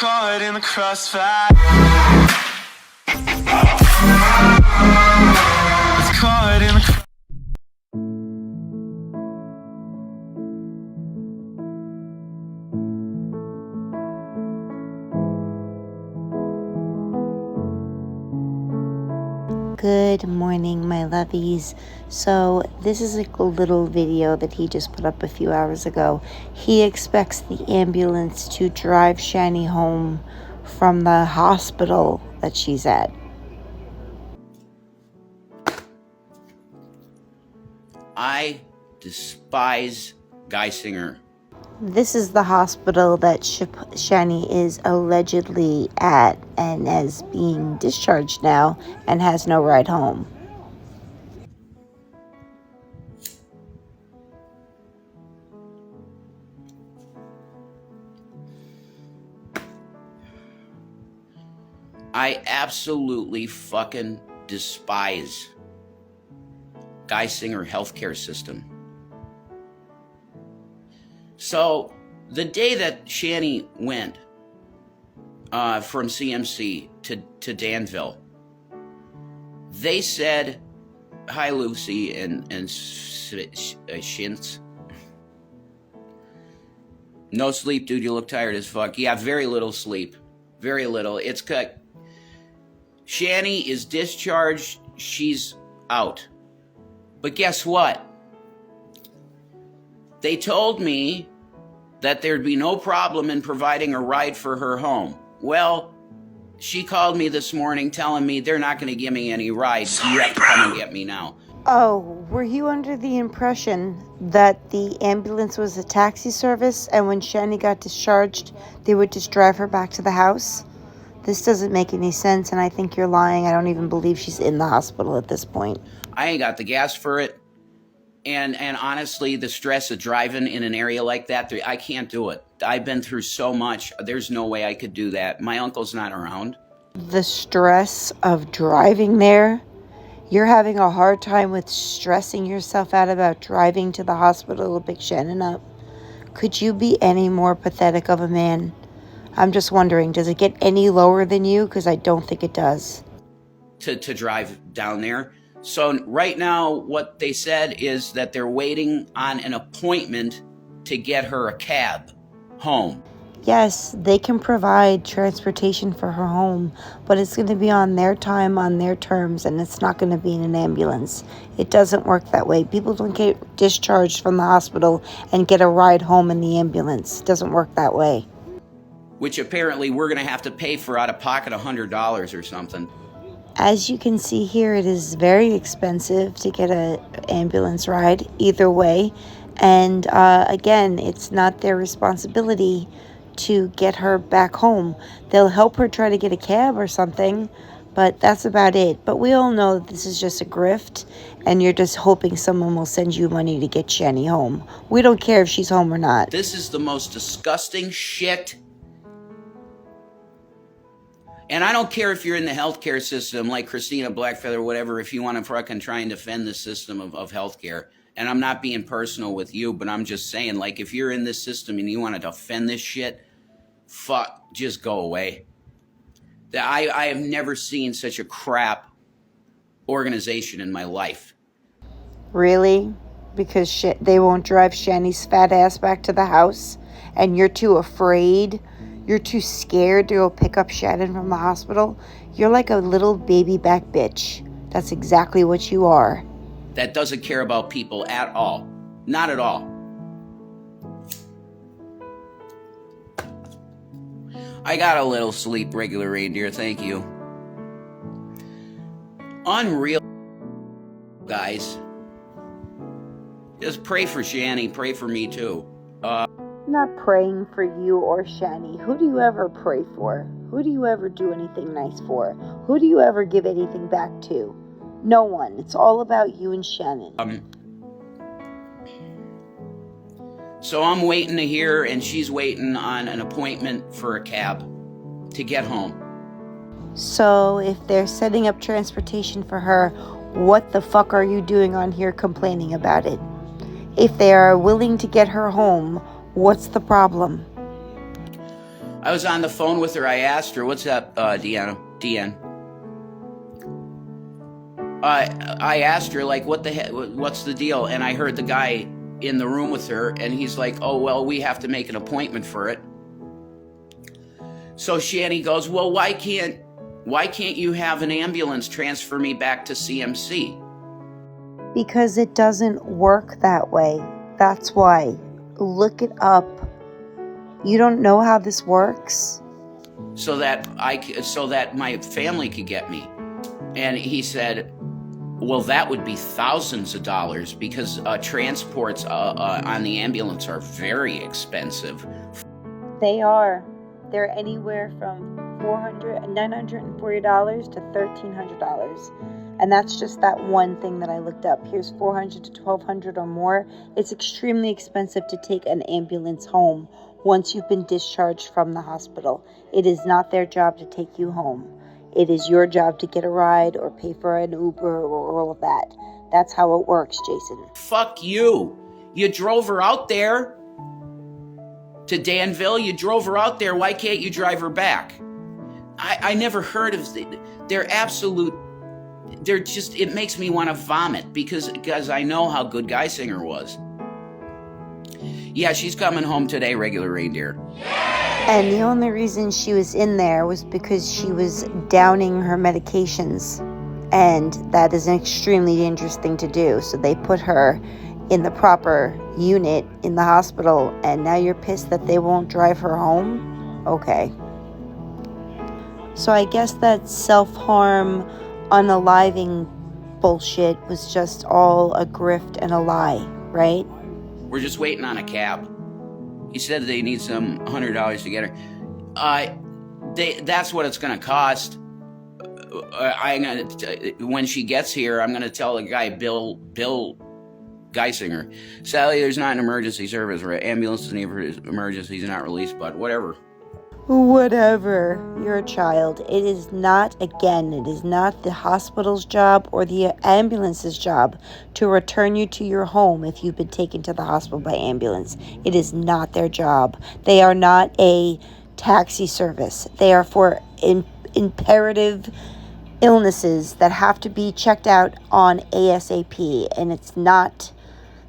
caught in the crossfire. It's caught in the Good morning, my lovies. So this is a little video that he just put up a few hours ago. He expects the ambulance to drive Shani home from the hospital that she's at. I despise Geisinger. This is the hospital that Shani is allegedly at and is being discharged now and has no ride home. I absolutely fucking despise Geisinger healthcare system. So, the day that Shani went from CMC to Danville, they said, "Hi, Lucy," and Shintz. No sleep, dude. You look tired as fuck. Yeah, very little sleep. Very little. It's cut. Shani is discharged. She's out. But guess what? They told me that there'd be no problem in providing a ride for her home. Well, she called me this morning telling me they're not going to give me any rides. You have to come and get me now. Oh, were you under the impression that the ambulance was a taxi service and when Shani got discharged, they would just drive her back to the house? This doesn't make any sense, and I think you're lying. I don't even believe she's in the hospital at this point. I ain't got the gas for it. And honestly, the stress of driving in an area like that, I can't do it. I've been through so much. There's no way I could do that. My uncle's not around. The stress of driving there? You're having a hard time with stressing yourself out about driving to the hospital to pick Shannon up. Could you be any more pathetic of a man? I'm just wondering, does it get any lower than you? Because I don't think it does. To drive down there. So right now, what they said is that they're waiting on an appointment to get her a cab home. Yes, they can provide transportation for her home, but it's going to be on their time, on their terms, and it's not going to be in an ambulance. It doesn't work that way. People don't get discharged from the hospital and get a ride home in the ambulance. It doesn't work that way. Which apparently we're going to have to pay for out of pocket $100 or something. As you can see here, it is very expensive to get an ambulance ride either way. And again, it's not their responsibility to get her back home. They'll help her try to get a cab or something, but that's about it. But we all know that this is just a grift, and you're just hoping someone will send you money to get Shani home. We don't care if she's home or not. This is the most disgusting shit. And I don't care if you're in the healthcare system like Christina Blackfeather or whatever, if you want to fucking try and defend the system of healthcare. And I'm not being personal with you, but I'm just saying, like, if you're in this system and you want to defend this shit, fuck, just go away. I have never seen such a crap organization in my life. Really? Because they won't drive Shani's fat ass back to the house? And you're too afraid? You're too scared to go pick up Shannon from the hospital? You're like a little baby back bitch. That's exactly what you are. That doesn't care about people at all. Not at all. I got a little sleep, regular reindeer, thank you. Unreal, guys. Just pray for Shani, pray for me too. I'm not praying for you or Shani. Who do you ever pray for? Who do you ever do anything nice for? Who do you ever give anything back to? No one. It's all about you and Shannon. So I'm waiting to hear, and she's waiting on an appointment for a cab to get home. So if they're setting up transportation for her, what the fuck are you doing on here complaining about it? If they are willing to get her home, what's the problem? I was on the phone with her. I asked her, "What's up, Deanna?" Deanne. I asked her, like, what the heck, what's the deal? And I heard the guy in the room with her, and he's like, "Oh, well, we have to make an appointment for it." So Shanny goes, "Well, why can't you have an ambulance transfer me back to CMC?" Because it doesn't work that way. That's why. Look it up. You don't know how this works? So that my family could get me. And he said, "Well, that would be thousands of dollars because transports on the ambulance are very expensive." They are. They're anywhere from $940 to $1,300. And that's just that one thing that I looked up. Here's $400 to $1,200 or more. It's extremely expensive to take an ambulance home once you've been discharged from the hospital. It is not their job to take you home. It is your job to get a ride or pay for an Uber or all of that. That's how it works, Jason. Fuck you. You drove her out there to Danville. You drove her out there. Why can't you drive her back? I never heard of they're absolute. They're just, it makes me want to vomit because I know how good Geisinger was. Yeah, she's coming home today, regular reindeer. And the only reason she was in there was because she was downing her medications. And that is an extremely dangerous thing to do. So they put her in the proper unit in the hospital. And now you're pissed that they won't drive her home? Okay. So I guess that self-harm, unaliving bullshit was just all a grift and a lie, right? We're just waiting on a cab. He said they need some $100 to get her. That's what it's going to cost. When she gets here, I'm going to tell the guy, Bill Geisinger, "Sally, there's not an emergency service. Ambulance is an emergency, not released, but whatever." Whatever. You're a child. It is not the hospital's job or the ambulance's job to return you to your home if you've been taken to the hospital by ambulance. It is not their job. They are not a taxi service. They are for imperative illnesses that have to be checked out on ASAP, and it's not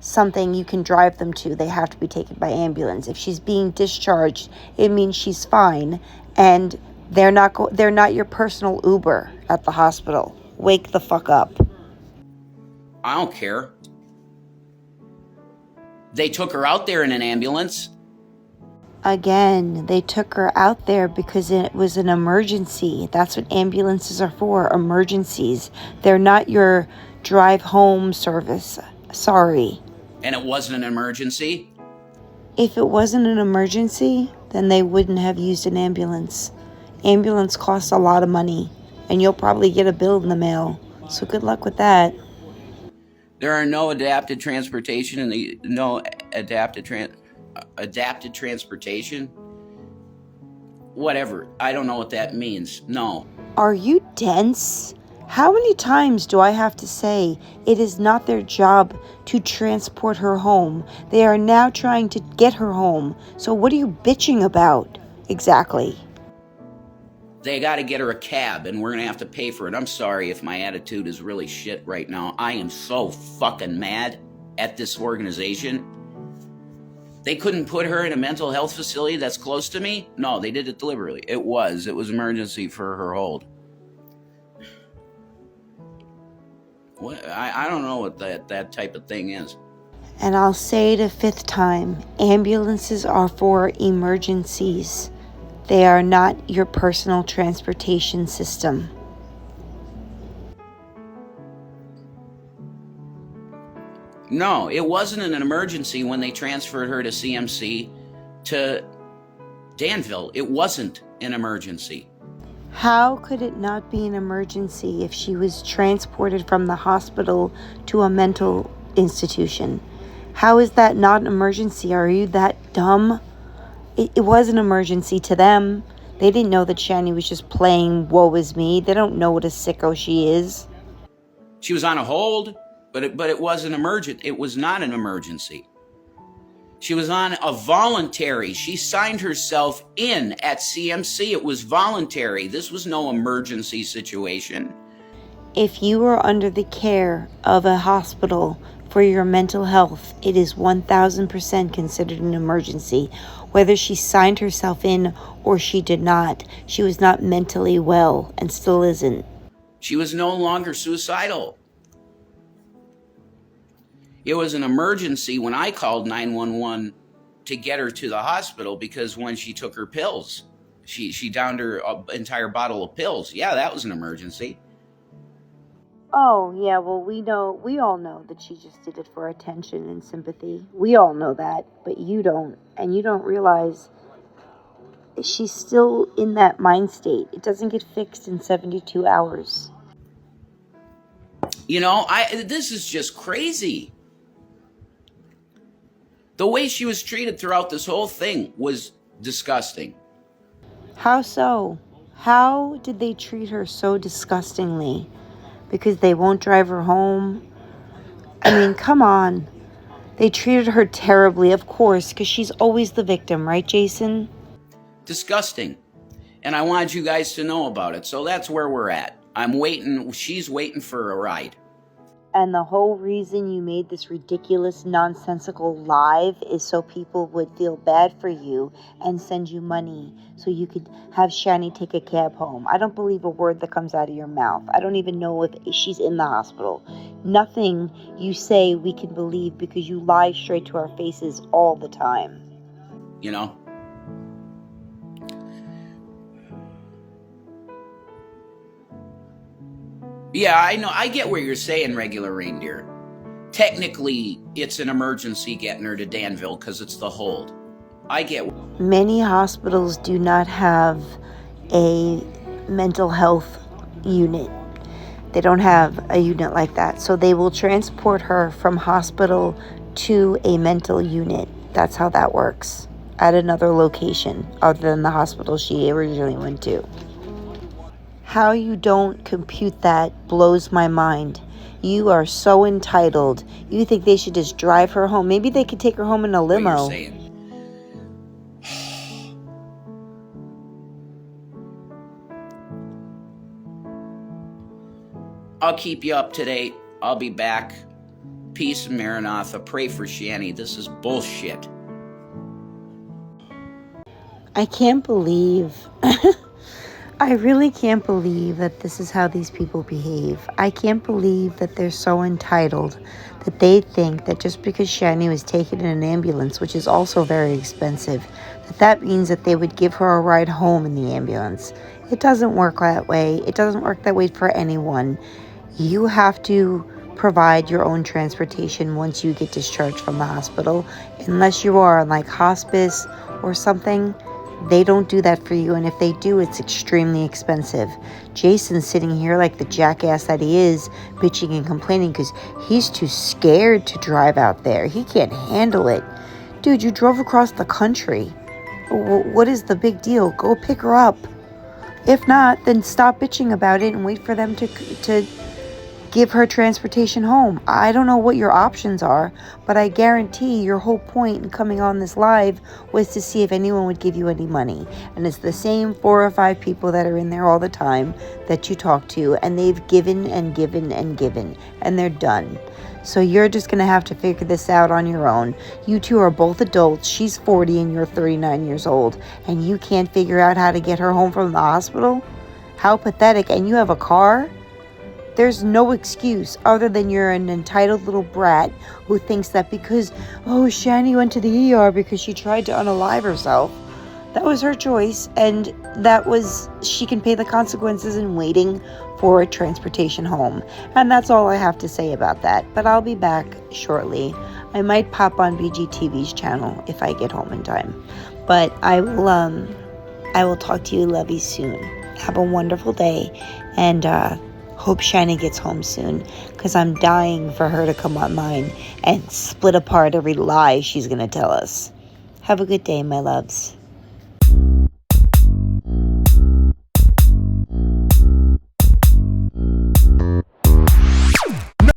something you can drive them to. They have to be taken by ambulance. If she's being discharged, it means she's fine, and they're not your personal Uber at the hospital. Wake the fuck up. I don't care. They took her out there in an ambulance. Again, they took her out there because it was an emergency. That's what ambulances are for, emergencies. They're not your drive home service. Sorry. And it wasn't an emergency? If it wasn't an emergency, then they wouldn't have used an ambulance. Ambulance costs a lot of money, and you'll probably get a bill in the mail. So good luck with that. There are no adapted transportation adapted transportation? Whatever. I don't know what that means. No. Are you dense? How many times do I have to say it is not their job to transport her home? They are now trying to get her home. So what are you bitching about? Exactly. They got to get her a cab, and we're going to have to pay for it. I'm sorry if my attitude is really shit right now. I am so fucking mad at this organization. They couldn't put her in a mental health facility that's close to me? No, they did it deliberately. It was emergency for her hold. What? I don't know what that type of thing is. And I'll say it a fifth time. Ambulances are for emergencies. They are not your personal transportation system. No, it wasn't an emergency when they transferred her to CMC to Danville. It wasn't an emergency. How could it not be an emergency if she was transported from the hospital to a mental institution? How is that not an emergency? Are you that dumb? It was an emergency to them. They didn't know that Shani was just playing woe is me. They don't know what a sicko she is. She was on a hold, but it was an emergent. It was not an emergency. She was on a voluntary. She signed herself in at CMC. It was voluntary. This was no emergency situation. If you are under the care of a hospital for your mental health, it is 1000% considered an emergency. Whether she signed herself in or she did not, she was not mentally well and still isn't. She was no longer suicidal. It was an emergency when I called 911 to get her to the hospital because when she took her pills, she downed her entire bottle of pills. Yeah, that was an emergency. Oh, yeah, well, we all know that she just did it for attention and sympathy. We all know that, but you don't. And you don't realize she's still in that mind state. It doesn't get fixed in 72 hours. You know, this is just crazy. The way she was treated throughout this whole thing was disgusting. How so? How did they treat her so disgustingly? Because they won't drive her home? I mean, come on. They treated her terribly, of course, because she's always the victim, right, Jason? Disgusting. And I wanted you guys to know about it. So that's where we're at. I'm waiting. She's waiting for a ride. And the whole reason you made this ridiculous, nonsensical live is so people would feel bad for you and send you money so you could have Shani take a cab home. I don't believe a word that comes out of your mouth. I don't even know if she's in the hospital. Nothing you say we can believe because you lie straight to our faces all the time. You know? Yeah, I know. I get what you're saying, regular reindeer. Technically, it's an emergency getting her to Danville because it's the hold. I get. Many hospitals do not have a mental health unit. They don't have a unit like that. So they will transport her from hospital to a mental unit. That's how that works. At another location other than the hospital she originally went to. How you don't compute that blows my mind. You are so entitled. You think they should just drive her home. Maybe they could take her home in a limo. What you're saying. I'll keep you up to date. I'll be back. Peace, Maranatha. Pray for Shani. This is bullshit. I can't believe... I really can't believe that this is how these people behave. I can't believe that they're so entitled that they think that just because Shani was taken in an ambulance, which is also very expensive, that means that they would give her a ride home in the ambulance. It doesn't work that way. It doesn't work that way for anyone. You have to provide your own transportation once you get discharged from the hospital, unless you are on like hospice or something. They don't do that for you, and if they do, it's extremely expensive. Jason's sitting here like the jackass that he is, bitching and complaining because he's too scared to drive out there. He can't handle it. Dude, you drove across the country. What is the big deal? Go pick her up. If not, then stop bitching about it and wait for them to give her transportation home. I don't know what your options are, but I guarantee your whole point in coming on this live was to see if anyone would give you any money. And it's the same 4 or 5 people that are in there all the time that you talk to, and they've given and given and given, and they're done. So you're just going to have to figure this out on your own. You two are both adults. She's 40 and you're 39 years old, and you can't figure out how to get her home from the hospital? How pathetic. And you have a car? There's no excuse other than you're an entitled little brat who thinks that because, Shani went to the ER because she tried to unalive herself. That was her choice, and she can pay the consequences in waiting for a transportation home. And that's all I have to say about that. But I'll be back shortly. I might pop on BGTV's channel if I get home in time. But I will talk to you lovey soon. Have a wonderful day, and hope Shani gets home soon, because I'm dying for her to come online and split apart every lie she's going to tell us. Have a good day, my loves.